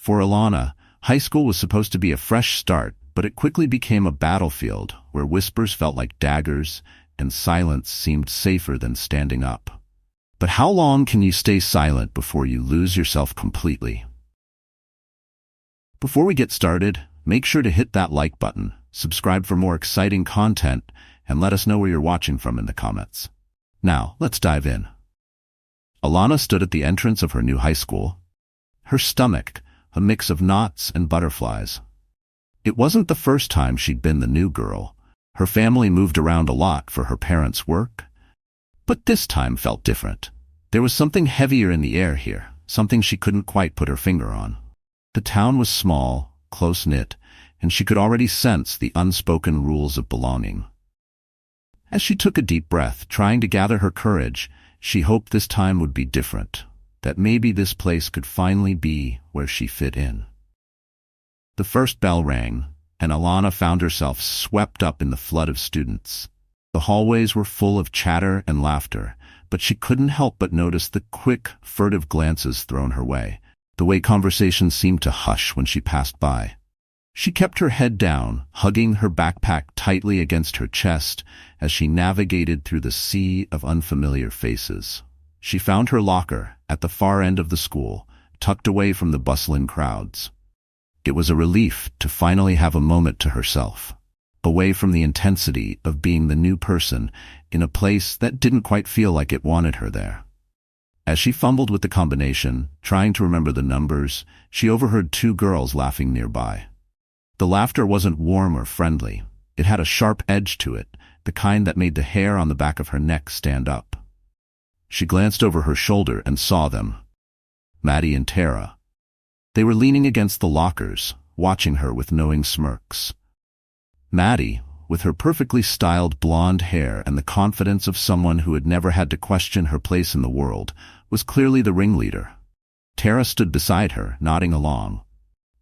For Alana, high school was supposed to be a fresh start, but it quickly became a battlefield where whispers felt like daggers and silence seemed safer than standing up. But how long can you stay silent before you lose yourself completely? Before we get started, make sure to hit that like button, subscribe for more exciting content, and let us know where you're watching from in the comments. Now, let's dive in. Alana stood at the entrance of her new high school, her stomach a mix of knots and butterflies. It wasn't the first time she'd been the new girl. Her family moved around a lot for her parents' work. But this time felt different. There was something heavier in the air here, something she couldn't quite put her finger on. The town was small, close-knit, and she could already sense the unspoken rules of belonging. As she took a deep breath, trying to gather her courage, she hoped this time would be different, that maybe this place could finally be where she fit in. The first bell rang, and Alana found herself swept up in the flood of students. The hallways were full of chatter and laughter, but she couldn't help but notice the quick, furtive glances thrown her way, the way conversations seemed to hush when she passed by. She kept her head down, hugging her backpack tightly against her chest as she navigated through the sea of unfamiliar faces. She found her locker at the far end of the school, tucked away from the bustling crowds. It was a relief to finally have a moment to herself, away from the intensity of being the new person in a place that didn't quite feel like it wanted her there. As she fumbled with the combination, trying to remember the numbers, she overheard two girls laughing nearby. The laughter wasn't warm or friendly. It had a sharp edge to it, the kind that made the hair on the back of her neck stand up. She glanced over her shoulder and saw them. Maddie and Tara. They were leaning against the lockers, watching her with knowing smirks. Maddie, with her perfectly styled blonde hair and the confidence of someone who had never had to question her place in the world, was clearly the ringleader. Tara stood beside her, nodding along,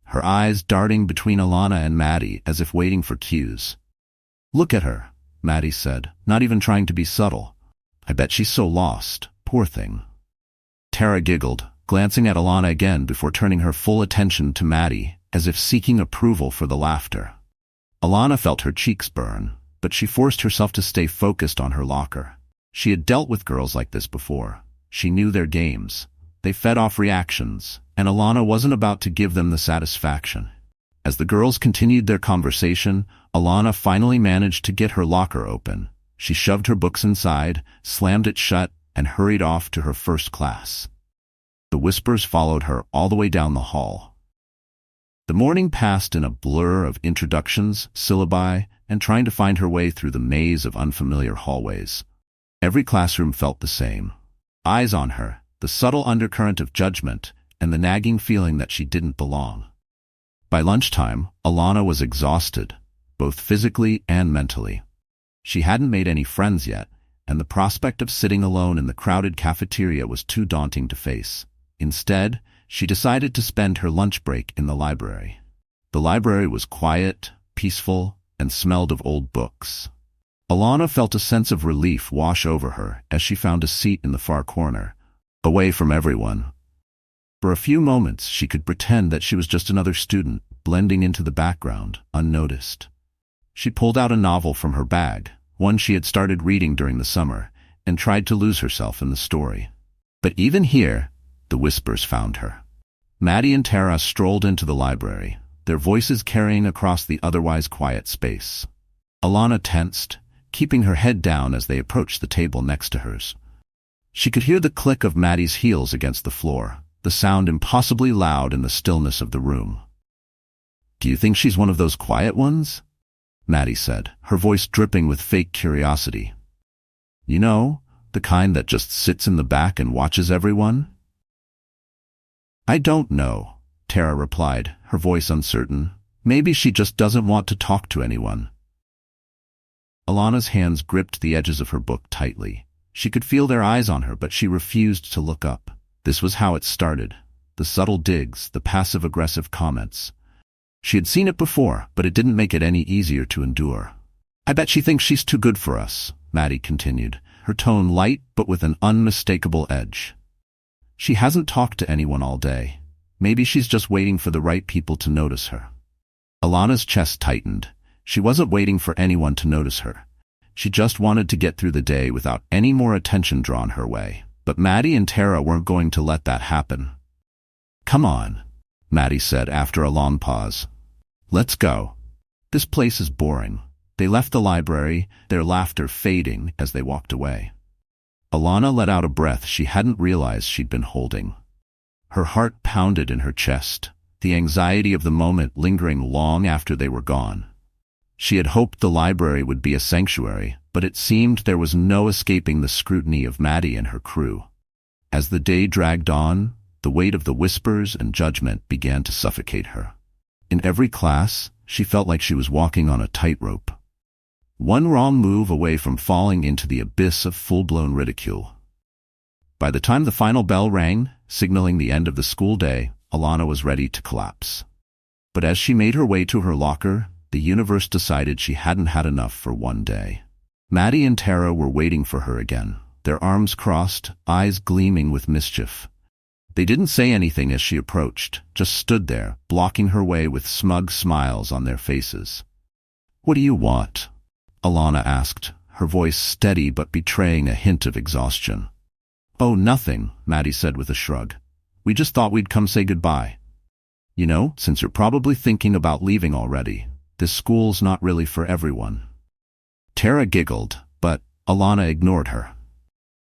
her eyes darting between Alana and Maddie as if waiting for cues. "Look at her," Maddie said, not even trying to be subtle. "I bet she's so lost, poor thing." Tara giggled, glancing at Alana again before turning her full attention to Maddie, as if seeking approval for the laughter. Alana felt her cheeks burn, but she forced herself to stay focused on her locker. She had dealt with girls like this before. She knew their games. They fed off reactions, and Alana wasn't about to give them the satisfaction. As the girls continued their conversation, Alana finally managed to get her locker open. She shoved her books inside, slammed it shut, and hurried off to her first class. The whispers followed her all the way down the hall. The morning passed in a blur of introductions, syllabi, and trying to find her way through the maze of unfamiliar hallways. Every classroom felt the same. Eyes on her, the subtle undercurrent of judgment, and the nagging feeling that she didn't belong. By lunchtime, Alana was exhausted, both physically and mentally. She hadn't made any friends yet, and the prospect of sitting alone in the crowded cafeteria was too daunting to face. Instead, she decided to spend her lunch break in the library. The library was quiet, peaceful, and smelled of old books. Alana felt a sense of relief wash over her as she found a seat in the far corner, away from everyone. For a few moments, she could pretend that she was just another student, blending into the background, unnoticed. She pulled out a novel from her bag, one she had started reading during the summer, and tried to lose herself in the story. But even here, the whispers found her. Maddie and Tara strolled into the library, their voices carrying across the otherwise quiet space. Alana tensed, keeping her head down as they approached the table next to hers. She could hear the click of Maddie's heels against the floor, the sound impossibly loud in the stillness of the room. "Do you think she's one of those quiet ones?" Maddie said, her voice dripping with fake curiosity. "You know, the kind that just sits in the back and watches everyone?" "I don't know," Tara replied, her voice uncertain. "Maybe she just doesn't want to talk to anyone." Alana's hands gripped the edges of her book tightly. She could feel their eyes on her, but she refused to look up. This was how it started. The subtle digs, the passive-aggressive comments. She had seen it before, but it didn't make it any easier to endure. "I bet she thinks she's too good for us," Maddie continued, her tone light but with an unmistakable edge. "She hasn't talked to anyone all day. Maybe she's just waiting for the right people to notice her. Alana's chest tightened. She wasn't waiting for anyone to notice her. She just wanted to get through the day without any more attention drawn her way. But Maddie and Tara weren't going to let that happen. "Come on," Maddie said after a long pause. "Let's go. This place is boring." They left the library, their laughter fading as they walked away. Alana let out a breath she hadn't realized she'd been holding. Her heart pounded in her chest, the anxiety of the moment lingering long after they were gone. She had hoped the library would be a sanctuary, but it seemed there was no escaping the scrutiny of Maddie and her crew. As the day dragged on, the weight of the whispers and judgment began to suffocate her. In every class, she felt like she was walking on a tightrope. One wrong move away from falling into the abyss of full-blown ridicule. By the time the final bell rang, signaling the end of the school day, Alana was ready to collapse. But as she made her way to her locker, the universe decided she hadn't had enough for one day. Maddie and Tara were waiting for her again, their arms crossed, eyes gleaming with mischief. They didn't say anything as she approached, just stood there, blocking her way with smug smiles on their faces. "What do you want?" Alana asked, her voice steady but betraying a hint of exhaustion. "Oh, nothing," Maddie said with a shrug. "We just thought we'd come say goodbye. You know, since you're probably thinking about leaving already, this school's not really for everyone." Tara giggled, but Alana ignored her.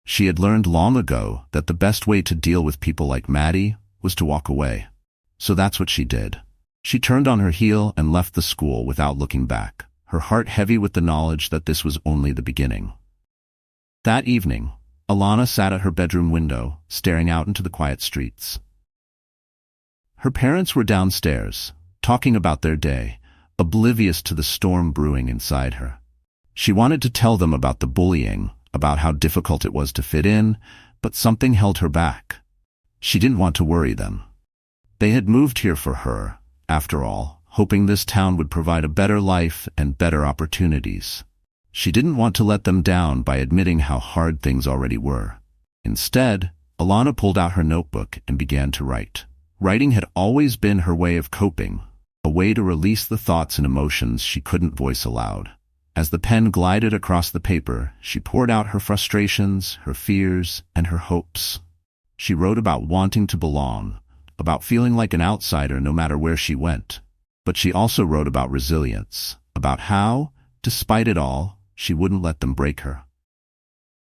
She had learned long ago that the best way to deal with people like Maddie was to walk away. So that's what she did. She turned on her heel and left the school without looking back, her heart heavy with the knowledge that this was only the beginning. That evening, Alana sat at her bedroom window, staring out into the quiet streets. Her parents were downstairs, talking about their day, oblivious to the storm brewing inside her. She wanted to tell them about the bullying, about how difficult it was to fit in, but something held her back. She didn't want to worry them. They had moved here for her, after all, hoping this town would provide a better life and better opportunities. She didn't want to let them down by admitting how hard things already were. Instead, Alana pulled out her notebook and began to write. Writing had always been her way of coping, a way to release the thoughts and emotions she couldn't voice aloud. As the pen glided across the paper, she poured out her frustrations, her fears, and her hopes. She wrote about wanting to belong, about feeling like an outsider no matter where she went. But she also wrote about resilience, about how, despite it all, she wouldn't let them break her.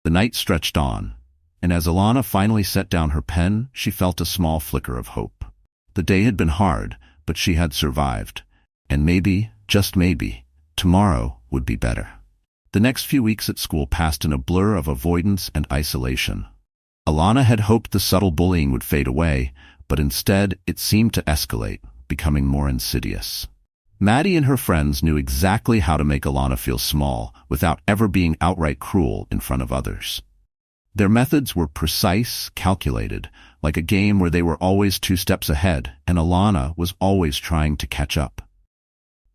The night stretched on, and as Alana finally set down her pen, she felt a small flicker of hope. The day had been hard, but she had survived, and maybe, just maybe, tomorrow would be better. The next few weeks at school passed in a blur of avoidance and isolation. Alana had hoped the subtle bullying would fade away, but instead it seemed to escalate, becoming more insidious. Maddie and her friends knew exactly how to make Alana feel small without ever being outright cruel in front of others. Their methods were precise, calculated, like a game where they were always 2 steps ahead and Alana was always trying to catch up.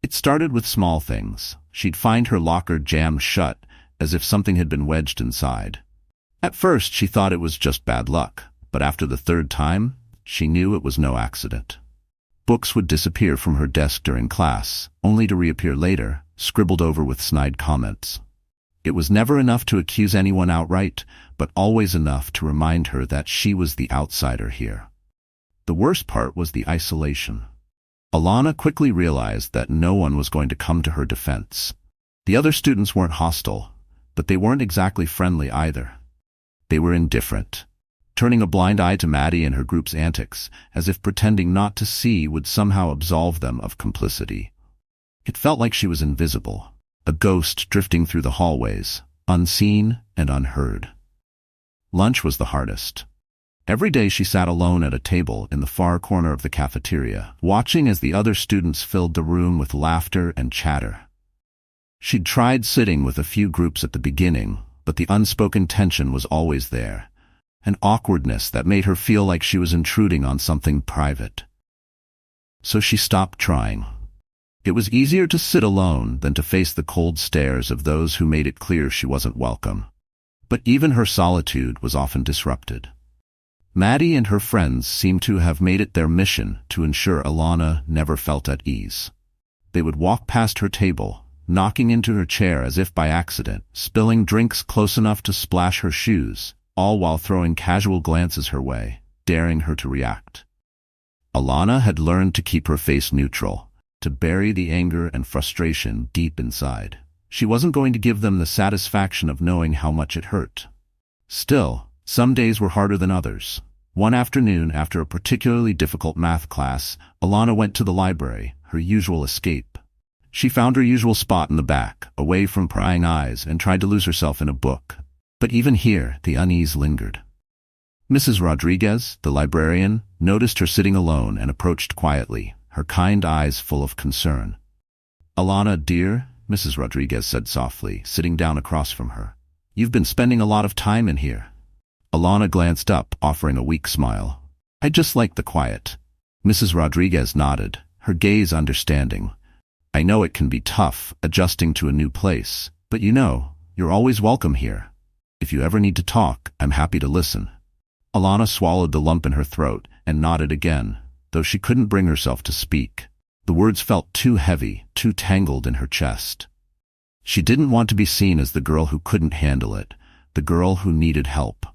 It started with small things. She'd find her locker jammed shut, as if something had been wedged inside. At first, she thought it was just bad luck, but after the 3rd time, she knew it was no accident. Books would disappear from her desk during class, only to reappear later, scribbled over with snide comments. It was never enough to accuse anyone outright, but always enough to remind her that she was the outsider here. The worst part was the isolation. Alana quickly realized that no one was going to come to her defense. The other students weren't hostile, but they weren't exactly friendly either. They were indifferent, turning a blind eye to Maddie and her group's antics, as if pretending not to see would somehow absolve them of complicity. It felt like she was invisible, a ghost drifting through the hallways, unseen and unheard. Lunch was the hardest. Every day she sat alone at a table in the far corner of the cafeteria, watching as the other students filled the room with laughter and chatter. She'd tried sitting with a few groups at the beginning, but the unspoken tension was always there, an awkwardness that made her feel like she was intruding on something private. So she stopped trying. It was easier to sit alone than to face the cold stares of those who made it clear she wasn't welcome. But even her solitude was often disrupted. Maddie and her friends seemed to have made it their mission to ensure Alana never felt at ease. They would walk past her table, knocking into her chair as if by accident, spilling drinks close enough to splash her shoes, all while throwing casual glances her way, daring her to react. Alana had learned to keep her face neutral, to bury the anger and frustration deep inside. She wasn't going to give them the satisfaction of knowing how much it hurt. Still, some days were harder than others. One afternoon, after a particularly difficult math class, Alana went to the library, her usual escape. She found her usual spot in the back, away from prying eyes, and tried to lose herself in a book. But even here, the unease lingered. Mrs. Rodriguez, the librarian, noticed her sitting alone and approached quietly, her kind eyes full of concern. "Alana, dear," Mrs. Rodriguez said softly, sitting down across from her. "You've been spending a lot of time in here." Alana glanced up, offering a weak smile. "I just like the quiet." Mrs. Rodriguez nodded, her gaze understanding. "I know it can be tough, adjusting to a new place, but you're always welcome here. If you ever need to talk, I'm happy to listen." Alana swallowed the lump in her throat and nodded again, though she couldn't bring herself to speak. The words felt too heavy, too tangled in her chest. She didn't want to be seen as the girl who couldn't handle it, the girl who needed help.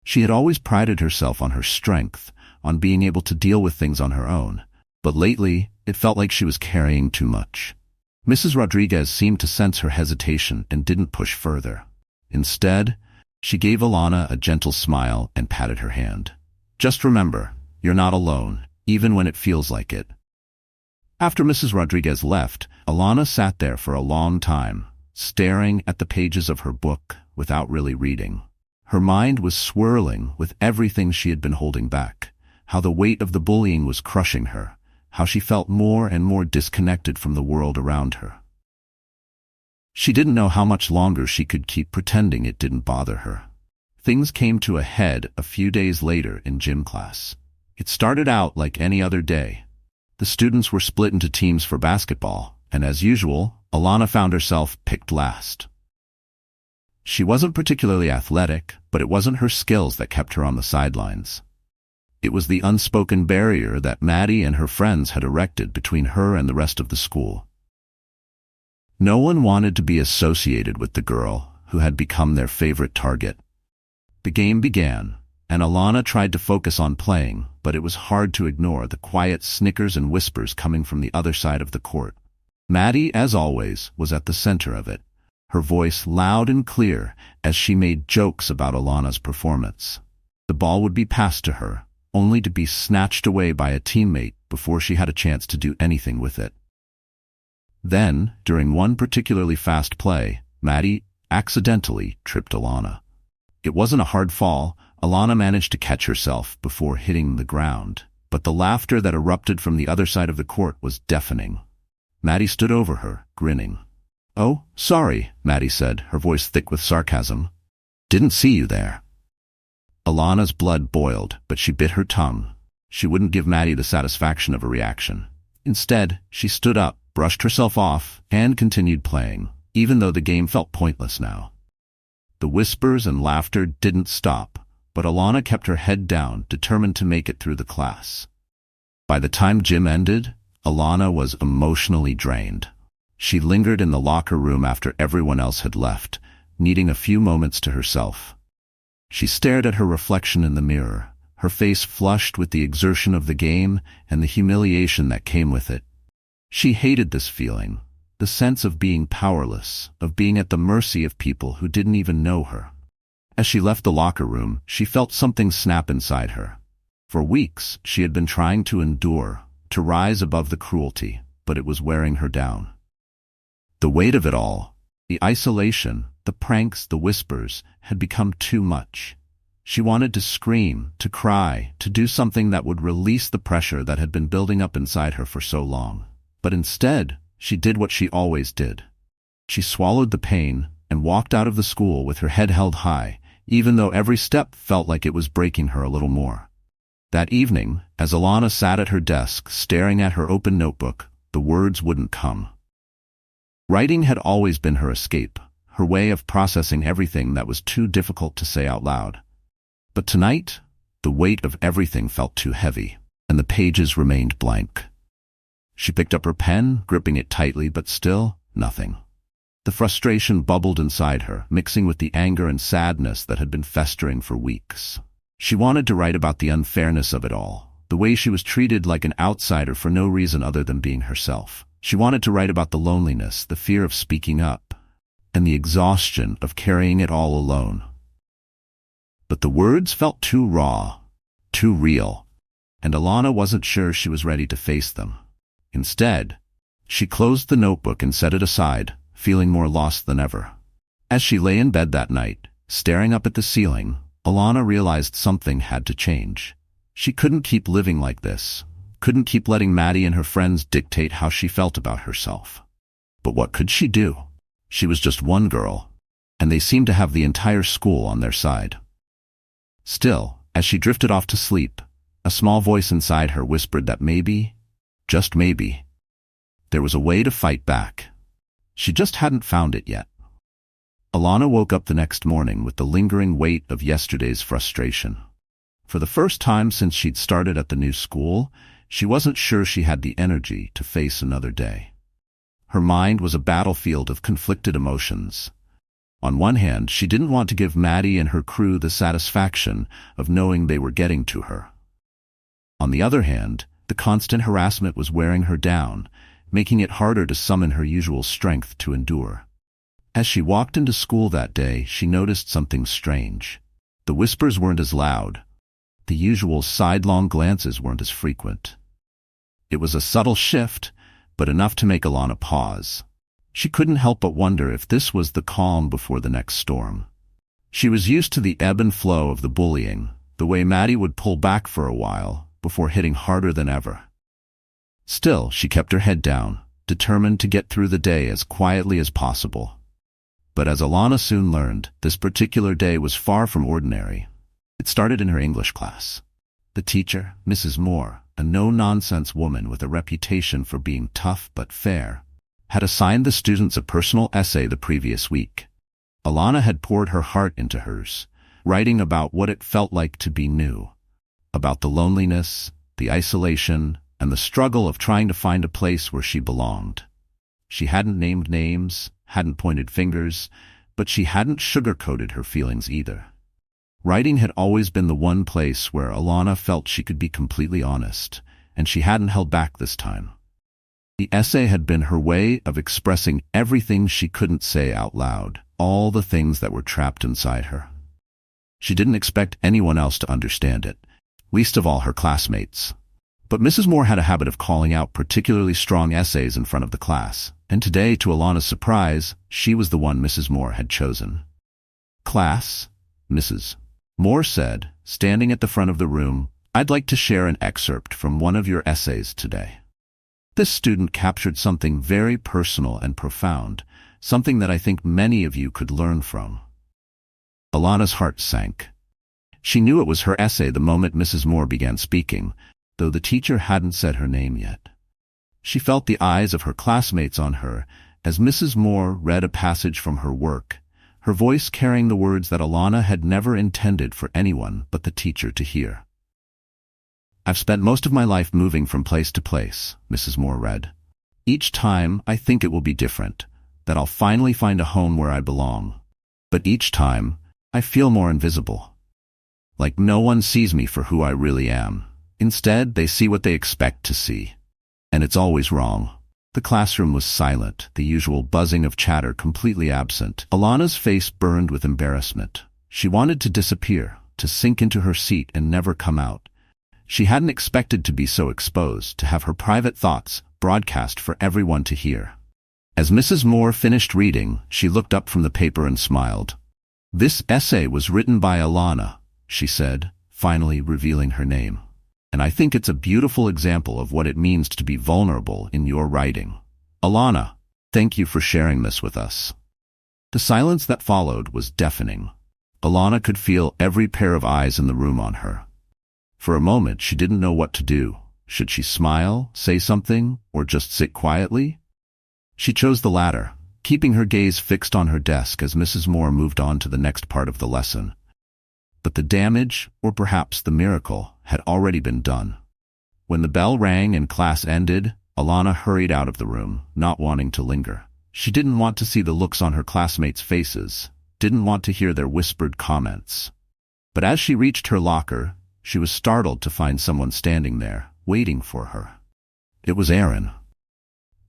She had always prided herself on her strength, on being able to deal with things on her own, but lately it felt like she was carrying too much. Mrs. Rodriguez seemed to sense her hesitation and didn't push further. Instead, she gave Alana a gentle smile and patted her hand. "Just remember, you're not alone, even when it feels like it." After Mrs. Rodriguez left, Alana sat there for a long time, staring at the pages of her book without really reading. Her mind was swirling with everything she had been holding back, how the weight of the bullying was crushing her, how she felt more and more disconnected from the world around her. She didn't know how much longer she could keep pretending it didn't bother her. Things came to a head a few days later in gym class. It started out like any other day. The students were split into teams for basketball, and as usual, Alana found herself picked last. She wasn't particularly athletic, but it wasn't her skills that kept her on the sidelines. It was the unspoken barrier that Maddie and her friends had erected between her and the rest of the school. No one wanted to be associated with the girl who had become their favorite target. The game began, and Alana tried to focus on playing, but it was hard to ignore the quiet snickers and whispers coming from the other side of the court. Maddie, as always, was at the center of it, her voice loud and clear as she made jokes about Alana's performance. The ball would be passed to her, only to be snatched away by a teammate before she had a chance to do anything with it. Then, during one particularly fast play, Maddie accidentally tripped Alana. It wasn't a hard fall. Alana managed to catch herself before hitting the ground, but the laughter that erupted from the other side of the court was deafening. Maddie stood over her, grinning. "Oh, sorry," Maddie said, her voice thick with sarcasm. "Didn't see you there." Alana's blood boiled, but she bit her tongue. She wouldn't give Maddie the satisfaction of a reaction. Instead, she stood up, brushed herself off, and continued playing, even though the game felt pointless now. The whispers and laughter didn't stop, but Alana kept her head down, determined to make it through the class. By the time gym ended, Alana was emotionally drained. She lingered in the locker room after everyone else had left, needing a few moments to herself. She stared at her reflection in the mirror, her face flushed with the exertion of the game and the humiliation that came with it. She hated this feeling, the sense of being powerless, of being at the mercy of people who didn't even know her. As she left the locker room, she felt something snap inside her. For weeks, she had been trying to endure, to rise above the cruelty, but it was wearing her down. The weight of it all, the isolation, the pranks, the whispers, had become too much. She wanted to scream, to cry, to do something that would release the pressure that had been building up inside her for so long. But instead, she did what she always did. She swallowed the pain and walked out of the school with her head held high, even though every step felt like it was breaking her a little more. That evening, as Alana sat at her desk staring at her open notebook, the words wouldn't come. Writing had always been her escape, her way of processing everything that was too difficult to say out loud. But tonight, The weight of everything felt too heavy, and the pages remained blank. She picked up her pen, gripping it tightly, but still, nothing. The frustration bubbled inside her, mixing with the anger and sadness that had been festering for weeks. She wanted to write about the unfairness of it all, the way she was treated like an outsider for no reason other than being herself. She wanted to write about the loneliness, the fear of speaking up, and the exhaustion of carrying it all alone. But the words felt too raw, too real, and Alana wasn't sure she was ready to face them. Instead, she closed the notebook and set it aside, feeling more lost than ever. As she lay in bed that night, staring up at the ceiling, Alana realized something had to change. She couldn't keep living like this, couldn't keep letting Maddie and her friends dictate how she felt about herself. But what could she do? She was just one girl, and they seemed to have the entire school on their side. Still, as she drifted off to sleep, a small voice inside her whispered that maybe, just maybe, there was a way to fight back. She just hadn't found it yet. Alana woke up the next morning with the lingering weight of yesterday's frustration. For the first time since she'd started at the new school, she wasn't sure she had the energy to face another day. Her mind was a battlefield of conflicted emotions. On one hand, she didn't want to give Maddie and her crew the satisfaction of knowing they were getting to her. On the other hand, the constant harassment was wearing her down, making it harder to summon her usual strength to endure. As she walked into school that day, she noticed something strange. The whispers weren't as loud. The usual sidelong glances weren't as frequent. It was a subtle shift, but enough to make Alana pause. She couldn't help but wonder if this was the calm before the next storm. She was used to the ebb and flow of the bullying, the way Maddie would pull back for a while before hitting harder than ever. Still, she kept her head down, determined to get through the day as quietly as possible. But as Alana soon learned, this particular day was far from ordinary. It started in her English class. The teacher, Mrs. Moore, a no-nonsense woman with a reputation for being tough but fair, had assigned the students a personal essay the previous week. Alana had poured her heart into hers, writing about what it felt like to be new, about the loneliness, the isolation, and the struggle of trying to find a place where she belonged. She hadn't named names, hadn't pointed fingers, but she hadn't sugar-coated her feelings either. Writing had always been the one place where Alana felt she could be completely honest, and she hadn't held back this time. The essay had been her way of expressing everything she couldn't say out loud, all the things that were trapped inside her. She didn't expect anyone else to understand it, least of all her classmates. But Mrs. Moore had a habit of calling out particularly strong essays in front of the class, and today, to Alana's surprise, she was the one Mrs. Moore had chosen. "Class," Mrs. Moore said, standing at the front of the room, "I'd like to share an excerpt from one of your essays today." This student captured something very personal and profound, something that I think many of you could learn from. Alana's heart sank. She knew it was her essay the moment Mrs. Moore began speaking, though the teacher hadn't said her name yet. She felt the eyes of her classmates on her as Mrs. Moore read a passage from her work, her voice carrying the words that Alana had never intended for anyone but the teacher to hear. "I've spent most of my life moving from place to place," Mrs. Moore read. "Each time I think it will be different, that I'll finally find a home where I belong. But each time I feel more invisible. Like no one sees me for who I really am. Instead, they see what they expect to see. And it's always wrong." The classroom was silent, the usual buzzing of chatter completely absent. Alana's face burned with embarrassment. She wanted to disappear, to sink into her seat and never come out. She hadn't expected to be so exposed, to have her private thoughts broadcast for everyone to hear. As Mrs. Moore finished reading, she looked up from the paper and smiled. "This essay was written by Alana," she said, finally revealing her name. "And I think it's a beautiful example of what it means to be vulnerable in your writing. Alana, thank you for sharing this with us." The silence that followed was deafening. Alana could feel every pair of eyes in the room on her. For a moment, she didn't know what to do. Should she smile, say something, or just sit quietly? She chose the latter, keeping her gaze fixed on her desk as Mrs. Moore moved on to the next part of the lesson. But the damage, or perhaps the miracle, had already been done. When the bell rang and class ended, Alana hurried out of the room, not wanting to linger. She didn't want to see the looks on her classmates' faces, didn't want to hear their whispered comments. But as she reached her locker, she was startled to find someone standing there, waiting for her. It was Aaron.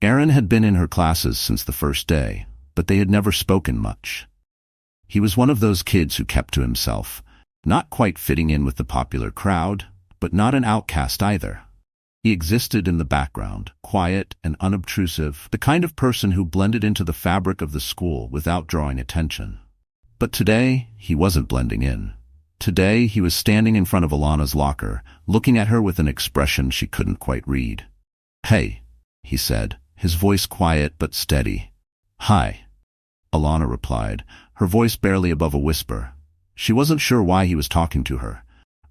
Aaron had been in her classes since the first day, but they had never spoken much. He was one of those kids who kept to himself, not quite fitting in with the popular crowd, but not an outcast either. He existed in the background, quiet and unobtrusive, the kind of person who blended into the fabric of the school without drawing attention. But today, he wasn't blending in. Today, he was standing in front of Alana's locker, looking at her with an expression she couldn't quite read. "Hey," he said, his voice quiet but steady. "Hi," Alana replied, her voice barely above a whisper. She wasn't sure why he was talking to her.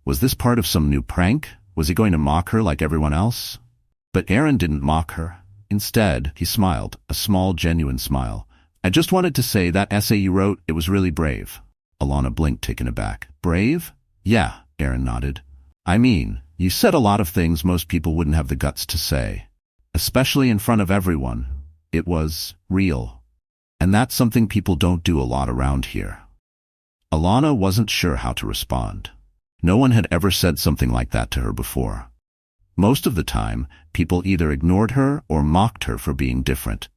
Was this part of some new prank? Was he going to mock her like everyone else? But Aaron didn't mock her. Instead, he smiled, a small, genuine smile. "I just wanted to say that essay you wrote, it was really brave." Alana blinked, taken aback. "Brave?" "Yeah," Aaron nodded. "I mean, you said a lot of things most people wouldn't have the guts to say. Especially in front of everyone. It was real. And that's something people don't do a lot around here." Alana wasn't sure how to respond. No one had ever said something like that to her before. Most of the time, people either ignored her or mocked her for being different.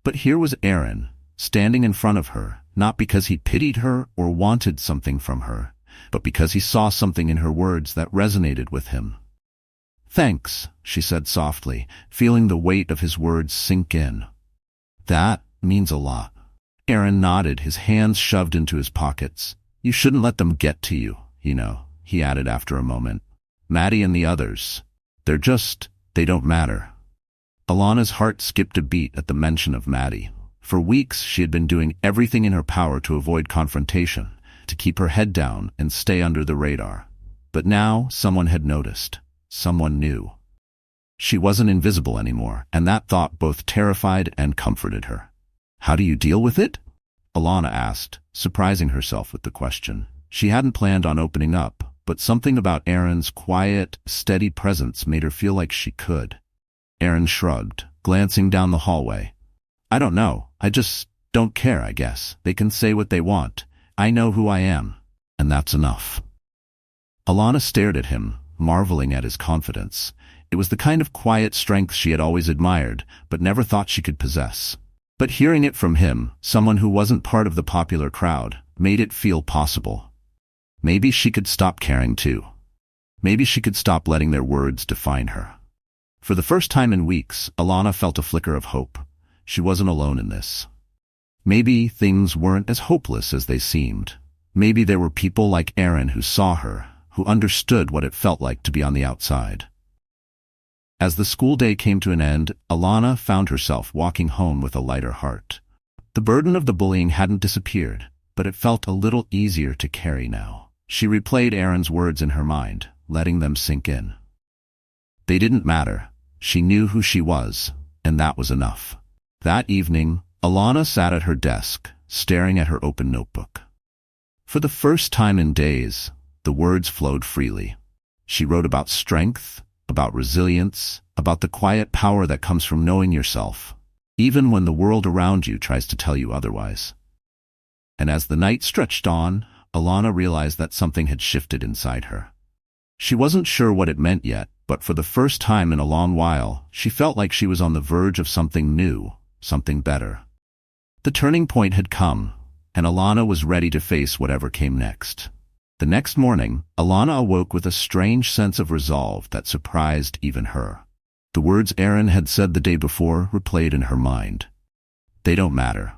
But here was Aaron, standing in front of her, not because he pitied her or wanted something from her, but because he saw something in her words that resonated with him. "Thanks," she said softly, feeling the weight of his words sink in. "That means a lot." Aaron nodded, his hands shoved into his pockets. "You shouldn't let them get to you, you know," he added after a moment. "Maddie and the others, they don't matter." Alana's heart skipped a beat at the mention of Maddie. For weeks, she had been doing everything in her power to avoid confrontation, to keep her head down and stay under the radar. But now, someone had noticed. Someone new. She wasn't invisible anymore, and that thought both terrified and comforted her. "How do you deal with it?" Alana asked, surprising herself with the question. She hadn't planned on opening up, but something about Aaron's quiet, steady presence made her feel like she could. Aaron shrugged, glancing down the hallway. "I don't know. I just don't care, I guess. They can say what they want. I know who I am, and that's enough." Alana stared at him, marveling at his confidence. It was the kind of quiet strength she had always admired, but never thought she could possess. But hearing it from him, someone who wasn't part of the popular crowd, made it feel possible. Maybe she could stop caring too. Maybe she could stop letting their words define her. For the first time in weeks, Alana felt a flicker of hope. She wasn't alone in this. Maybe things weren't as hopeless as they seemed. Maybe there were people like Aaron who saw her, who understood what it felt like to be on the outside. As the school day came to an end, Alana found herself walking home with a lighter heart. The burden of the bullying hadn't disappeared, but it felt a little easier to carry now. She replayed Aaron's words in her mind, letting them sink in. They didn't matter. She knew who she was, and that was enough. That evening, Alana sat at her desk, staring at her open notebook. For the first time in days, the words flowed freely. She wrote about strength, about resilience, about the quiet power that comes from knowing yourself, even when the world around you tries to tell you otherwise. And as the night stretched on, Alana realized that something had shifted inside her. She wasn't sure what it meant yet, but for the first time in a long while, she felt like she was on the verge of something new, something better. The turning point had come, and Alana was ready to face whatever came next. The next morning, Alana awoke with a strange sense of resolve that surprised even her. The words Aaron had said the day before replayed in her mind. They don't matter.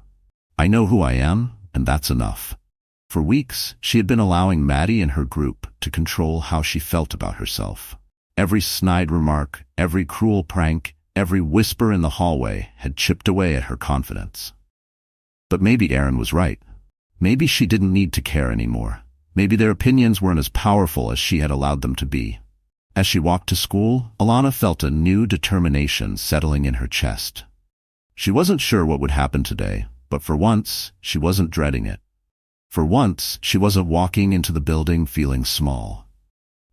I know who I am, and that's enough. For weeks, she had been allowing Maddie and her group to control how she felt about herself. Every snide remark, every cruel prank, every whisper in the hallway had chipped away at her confidence. But maybe Aaron was right. Maybe she didn't need to care anymore. Maybe their opinions weren't as powerful as she had allowed them to be. As she walked to school, Alana felt a new determination settling in her chest. She wasn't sure what would happen today, but for once, she wasn't dreading it. For once, she wasn't walking into the building feeling small.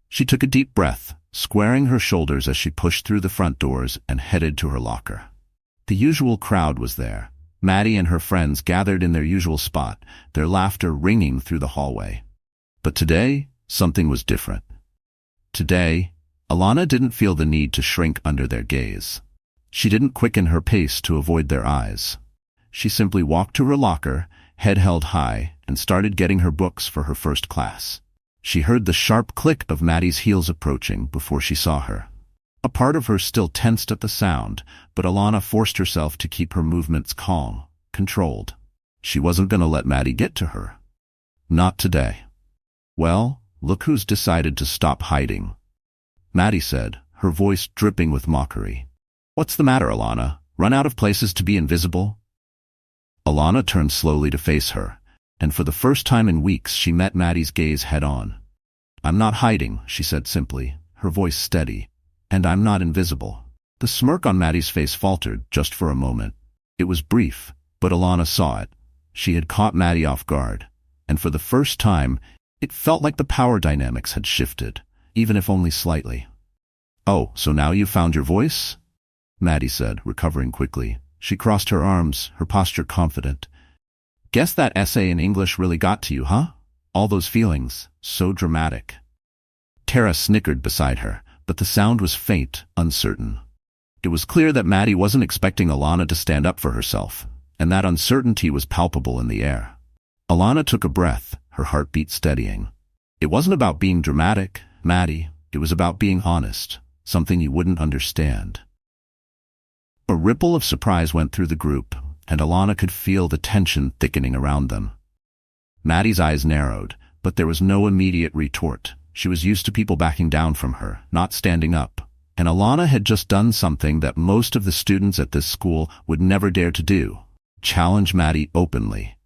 She took a deep breath, squaring her shoulders as she pushed through the front doors and headed to her locker. The usual crowd was there. Maddie and her friends gathered in their usual spot, their laughter ringing through the hallway. But today, something was different. Today, Alana didn't feel the need to shrink under their gaze. She didn't quicken her pace to avoid their eyes. She simply walked to her locker, head held high, and started getting her books for her first class. She heard the sharp click of Maddie's heels approaching before she saw her. A part of her still tensed at the sound, but Alana forced herself to keep her movements calm, controlled. She wasn't going to let Maddie get to her. Not today. "Well, look who's decided to stop hiding," Maddie said, her voice dripping with mockery. "What's the matter, Alana? Run out of places to be invisible?" Alana turned slowly to face her, and for the first time in weeks she met Maddie's gaze head-on. "I'm not hiding," she said simply, her voice steady, "and I'm not invisible." The smirk on Maddie's face faltered just for a moment. It was brief, but Alana saw it. She had caught Maddie off guard, and for the first time, it felt like the power dynamics had shifted, even if only slightly. "Oh, so now you've found your voice?" Maddie said, recovering quickly. She crossed her arms, her posture confident. "Guess that essay in English really got to you, huh? All those feelings, so dramatic." Tara snickered beside her, but the sound was faint, uncertain. It was clear that Maddie wasn't expecting Alana to stand up for herself, and that uncertainty was palpable in the air. Alana took a breath, her heartbeat steadying. "It wasn't about being dramatic, Maddie. It was about being honest, something you wouldn't understand." A ripple of surprise went through the group, and Alana could feel the tension thickening around them. Maddie's eyes narrowed, but there was no immediate retort. She was used to people backing down from her, not standing up, and Alana had just done something that most of the students at this school would never dare to do: challenge Maddie openly.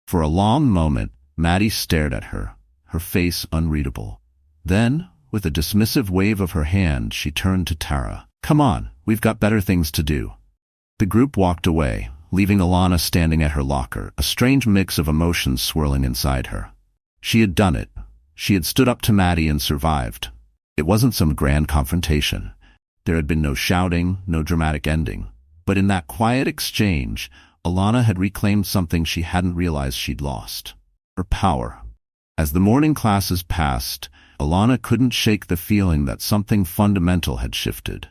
For a long moment, Maddie stared at her, her face unreadable. Then, with a dismissive wave of her hand, she turned to Tara. "Come on, we've got better things to do." The group walked away, leaving Alana standing at her locker, a strange mix of emotions swirling inside her. She had done it. She had stood up to Maddie and survived. It wasn't some grand confrontation. There had been no shouting, no dramatic ending. But in that quiet exchange, Alana had reclaimed something she hadn't realized she'd lost: her power. As the morning classes passed, Alana couldn't shake the feeling that something fundamental had shifted.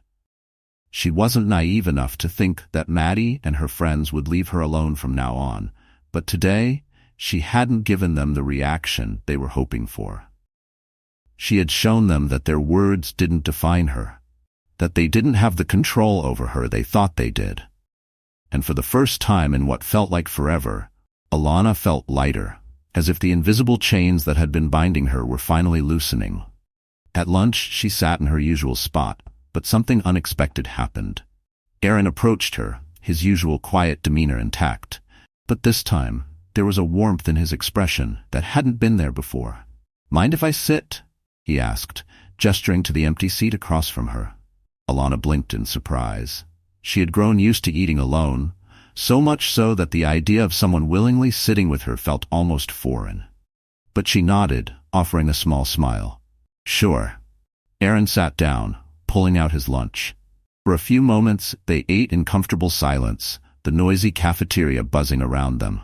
She wasn't naive enough to think that Maddie and her friends would leave her alone from now on, but today, she hadn't given them the reaction they were hoping for. She had shown them that their words didn't define her, that they didn't have the control over her they thought they did. And for the first time in what felt like forever, Alana felt lighter, as if the invisible chains that had been binding her were finally loosening. At lunch, she sat in her usual spot, but something unexpected happened. Aaron approached her, his usual quiet demeanor intact, but this time, there was a warmth in his expression that hadn't been there before. "Mind if I sit?" he asked, gesturing to the empty seat across from her. Alana blinked in surprise. She had grown used to eating alone, so much so that the idea of someone willingly sitting with her felt almost foreign. But she nodded, offering a small smile. "Sure." Aaron sat down, pulling out his lunch. For a few moments, they ate in comfortable silence, the noisy cafeteria buzzing around them.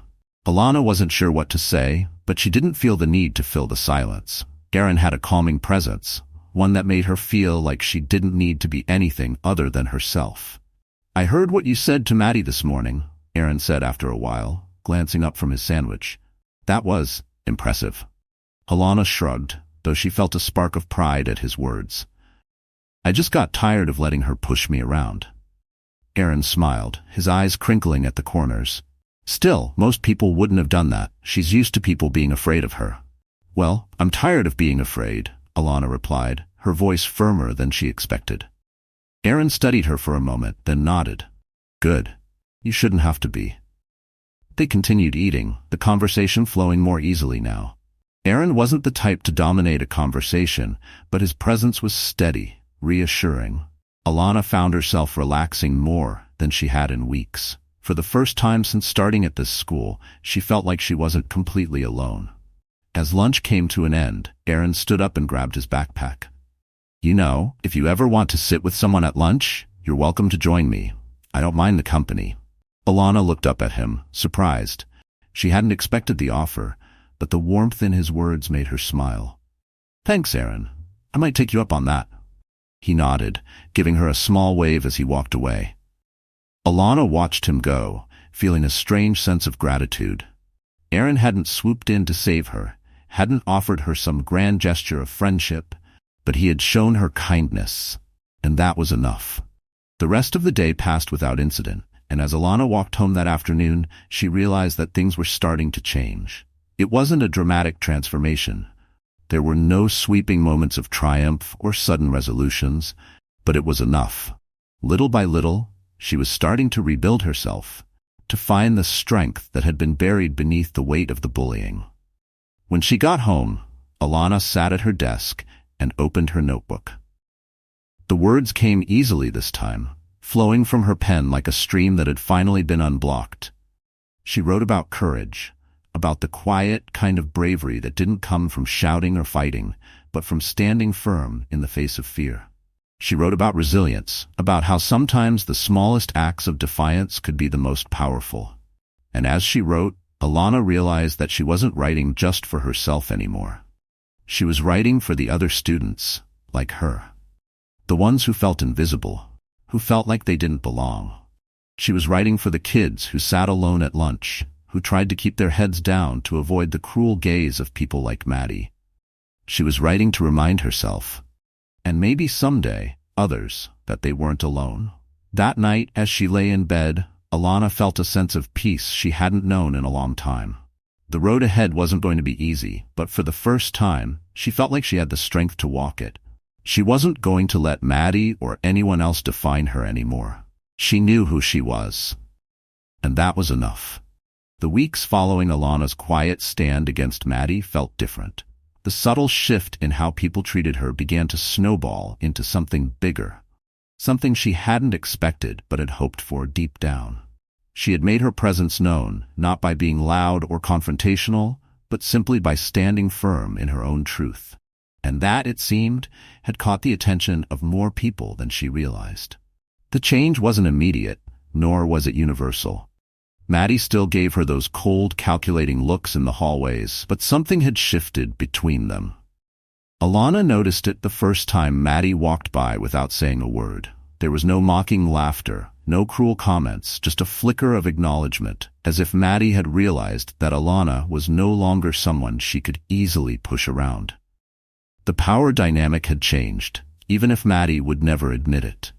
Alana wasn't sure what to say, but she didn't feel the need to fill the silence. Aaron had a calming presence, one that made her feel like she didn't need to be anything other than herself. "I heard what you said to Maddie this morning," Aaron said after a while, glancing up from his sandwich. "That was impressive." Alana shrugged, though she felt a spark of pride at his words. "I just got tired of letting her push me around." Aaron smiled, his eyes crinkling at the corners. "Still, most people wouldn't have done that. She's used to people being afraid of her." "Well, I'm tired of being afraid," Alana replied, her voice firmer than she expected. Aaron studied her for a moment, then nodded. "Good. You shouldn't have to be." They continued eating, the conversation flowing more easily now. Aaron wasn't the type to dominate a conversation, but his presence was steady, reassuring. Alana found herself relaxing more than she had in weeks. For the first time since starting at this school, she felt like she wasn't completely alone. As lunch came to an end, Aaron stood up and grabbed his backpack. "You know, if you ever want to sit with someone at lunch, you're welcome to join me. I don't mind the company." Alana looked up at him, surprised. She hadn't expected the offer, but the warmth in his words made her smile. "Thanks, Aaron. I might take you up on that." He nodded, giving her a small wave as he walked away. Alana watched him go, feeling a strange sense of gratitude. Aaron hadn't swooped in to save her, hadn't offered her some grand gesture of friendship, but he had shown her kindness, and that was enough. The rest of the day passed without incident, and as Alana walked home that afternoon, she realized that things were starting to change. It wasn't a dramatic transformation. There were no sweeping moments of triumph or sudden resolutions, but it was enough. Little by little, she was starting to rebuild herself, to find the strength that had been buried beneath the weight of the bullying. When she got home, Alana sat at her desk and opened her notebook. The words came easily this time, flowing from her pen like a stream that had finally been unblocked. She wrote about courage, about the quiet kind of bravery that didn't come from shouting or fighting, but from standing firm in the face of fear. She wrote about resilience, about how sometimes the smallest acts of defiance could be the most powerful. And as she wrote, Alana realized that she wasn't writing just for herself anymore. She was writing for the other students, like her. The ones who felt invisible, who felt like they didn't belong. She was writing for the kids who sat alone at lunch, who tried to keep their heads down to avoid the cruel gaze of people like Maddie. She was writing to remind herself, and maybe someday others, that they weren't alone. That night, as she lay in bed, Alana felt a sense of peace she hadn't known in a long time. The road ahead wasn't going to be easy, but for the first time, she felt like she had the strength to walk it. She wasn't going to let Maddie or anyone else define her anymore. She knew who she was. And that was enough. The weeks following Alana's quiet stand against Maddie felt different. The subtle shift in how people treated her began to snowball into something bigger. Something she hadn't expected but had hoped for deep down. She had made her presence known, not by being loud or confrontational, but simply by standing firm in her own truth. And that, it seemed, had caught the attention of more people than she realized. The change wasn't immediate, nor was it universal. Maddie still gave her those cold, calculating looks in the hallways, but something had shifted between them. Alana noticed it the first time Maddie walked by without saying a word. There was no mocking laughter, no cruel comments, just a flicker of acknowledgement, as if Maddie had realized that Alana was no longer someone she could easily push around. The power dynamic had changed, even if Maddie would never admit it.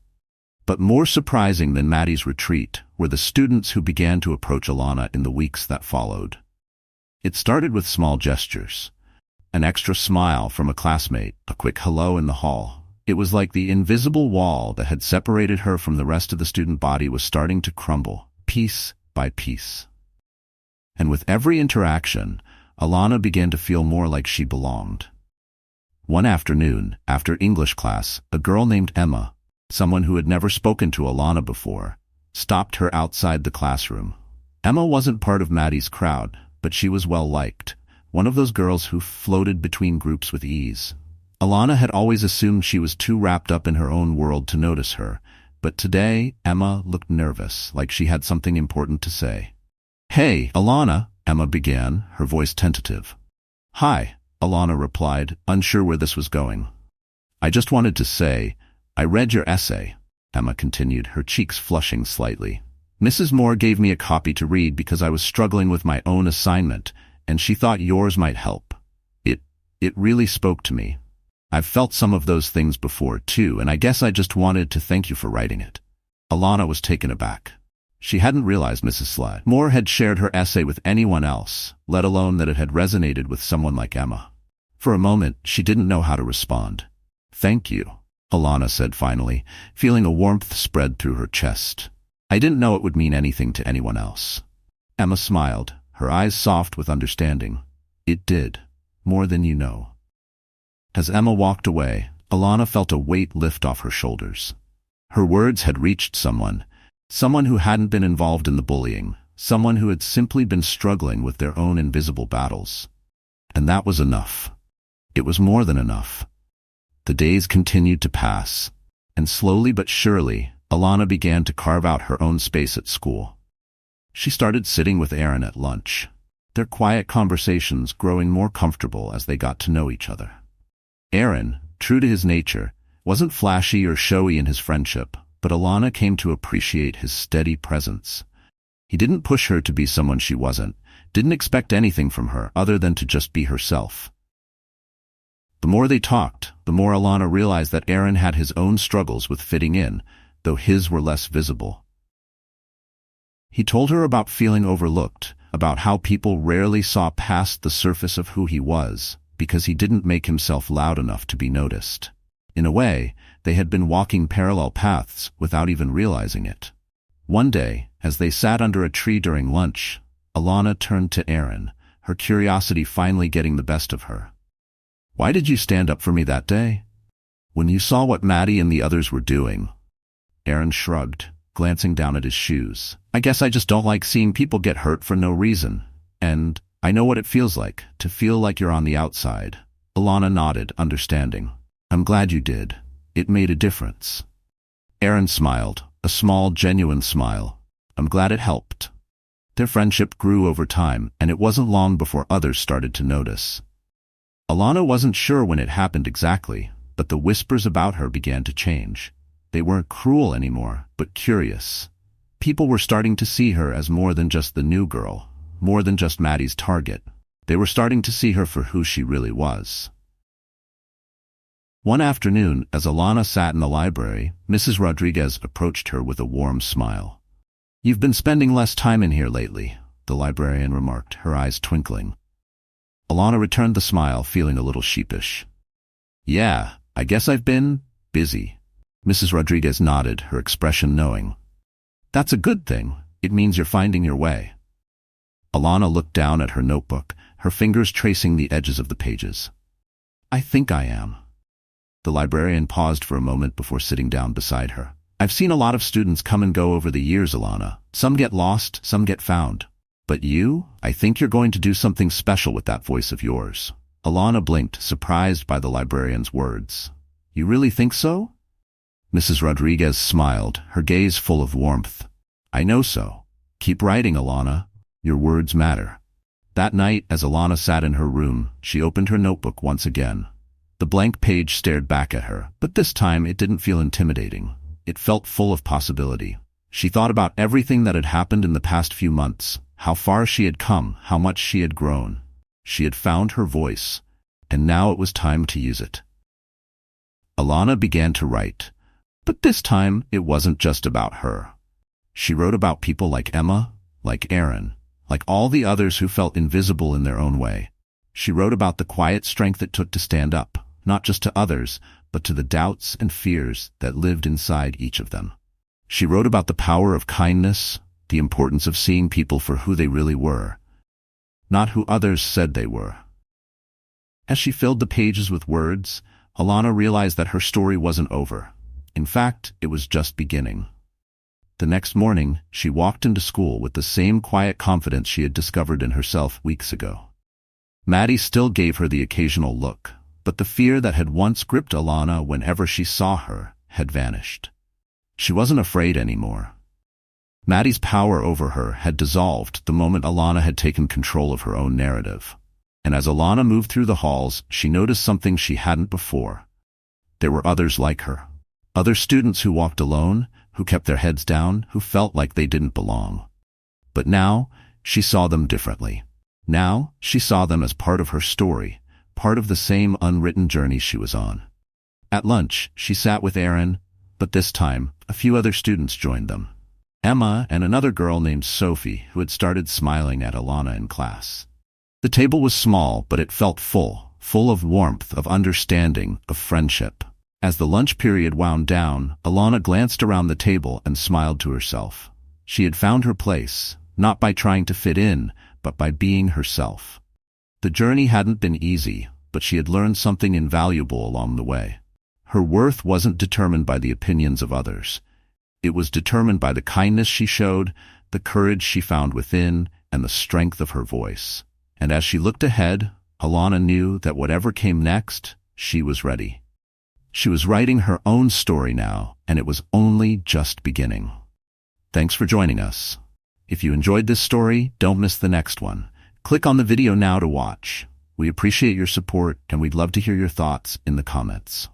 But more surprising than Maddie's retreat were the students who began to approach Alana in the weeks that followed. It started with small gestures. An extra smile from a classmate, a quick hello in the hall. It was like the invisible wall that had separated her from the rest of the student body was starting to crumble, piece by piece. And with every interaction, Alana began to feel more like she belonged. One afternoon, after English class, a girl named Emma, someone who had never spoken to Alana before, stopped her outside the classroom. Emma wasn't part of Maddie's crowd, but she was well-liked, one of those girls who floated between groups with ease. Alana had always assumed she was too wrapped up in her own world to notice her, but today Emma looked nervous, like she had something important to say. "Hey, Alana," Emma began, her voice tentative. "Hi," Alana replied, unsure where this was going. "I just wanted to say, I read your essay," Emma continued, her cheeks flushing slightly. "Mrs. Moore gave me a copy to read because I was struggling with my own assignment, and she thought yours might help. It really spoke to me. I've felt some of those things before, too, and I guess I just wanted to thank you for writing it." Alana was taken aback. She hadn't realized Mrs. Moore had shared her essay with anyone else, let alone that it had resonated with someone like Emma. For a moment, she didn't know how to respond. "Thank you," Alana said finally, feeling a warmth spread through her chest. "I didn't know it would mean anything to anyone else." Emma smiled, her eyes soft with understanding. "It did. More than you know." As Emma walked away, Alana felt a weight lift off her shoulders. Her words had reached someone, Someone who hadn't been involved in the bullying, someone who had simply been struggling with their own invisible battles. And that was enough. It was more than enough. The days continued to pass, and slowly but surely, Alana began to carve out her own space at school. She started sitting with Aaron at lunch, their quiet conversations growing more comfortable as they got to know each other. Aaron, true to his nature, wasn't flashy or showy in his friendship, but Alana came to appreciate his steady presence. He didn't push her to be someone she wasn't, didn't expect anything from her other than to just be herself. The more they talked, the more Alana realized that Aaron had his own struggles with fitting in, though his were less visible. He told her about feeling overlooked, about how people rarely saw past the surface of who he was, because he didn't make himself loud enough to be noticed. In a way, they had been walking parallel paths without even realizing it. One day, as they sat under a tree during lunch, Alana turned to Aaron, her curiosity finally getting the best of her. "Why did you stand up for me that day? When you saw what Maddie and the others were doing?" Aaron shrugged, glancing down at his shoes. "I guess I just don't like seeing people get hurt for no reason. And I know what it feels like, to feel like you're on the outside." Alana nodded, understanding. "I'm glad you did. It made a difference." Aaron smiled, a small, genuine smile. "I'm glad it helped." Their friendship grew over time, and it wasn't long before others started to notice. Alana wasn't sure when it happened exactly, but the whispers about her began to change. They weren't cruel anymore, but curious. People were starting to see her as more than just the new girl, more than just Maddie's target. They were starting to see her for who she really was. One afternoon, as Alana sat in the library, Mrs. Rodriguez approached her with a warm smile. "You've been spending less time in here lately," the librarian remarked, her eyes twinkling. Alana returned the smile, feeling a little sheepish. "Yeah, I guess I've been busy." Mrs. Rodriguez nodded, her expression knowing. "That's a good thing. It means you're finding your way." Alana looked down at her notebook, her fingers tracing the edges of the pages. "I think I am." The librarian paused for a moment before sitting down beside her. "I've seen a lot of students come and go over the years, Alana. Some get lost, some get found. But you, I think you're going to do something special with that voice of yours." Alana blinked, surprised by the librarian's words. "You really think so?" Mrs. Rodriguez smiled, her gaze full of warmth. "I know so. Keep writing, Alana. Your words matter." That night, as Alana sat in her room, she opened her notebook once again. The blank page stared back at her, but this time it didn't feel intimidating. It felt full of possibility. She thought about everything that had happened in the past few months, how far she had come, how much she had grown. She had found her voice, and now it was time to use it. Alana began to write, but this time it wasn't just about her. She wrote about people like Emma, like Aaron, like all the others who felt invisible in their own way. She wrote about the quiet strength it took to stand up, not just to others, but to the doubts and fears that lived inside each of them. She wrote about the power of kindness, the importance of seeing people for who they really were, not who others said they were. As she filled the pages with words, Alana realized that her story wasn't over. In fact, it was just beginning. The next morning, she walked into school with the same quiet confidence she had discovered in herself weeks ago. Maddie still gave her the occasional look, but the fear that had once gripped Alana whenever she saw her had vanished. She wasn't afraid anymore. Maddie's power over her had dissolved the moment Alana had taken control of her own narrative. And as Alana moved through the halls, she noticed something she hadn't before. There were others like her. Other students who walked alone, who kept their heads down, who felt like they didn't belong. But now, she saw them differently. Now, she saw them as part of her story, part of the same unwritten journey she was on. At lunch, she sat with Aaron, but this time, a few other students joined them. Emma and another girl named Sophie, who had started smiling at Alana in class. The table was small, but it felt full of warmth, of understanding, of friendship. As the lunch period wound down, Alana glanced around the table and smiled to herself. She had found her place, not by trying to fit in, but by being herself. The journey hadn't been easy, but she had learned something invaluable along the way. Her worth wasn't determined by the opinions of others. It was determined by the kindness she showed, the courage she found within, and the strength of her voice. And as she looked ahead, Alana knew that whatever came next, she was ready. She was writing her own story now, and it was only just beginning. Thanks for joining us. If you enjoyed this story, don't miss the next one. Click on the video now to watch. We appreciate your support, and we'd love to hear your thoughts in the comments.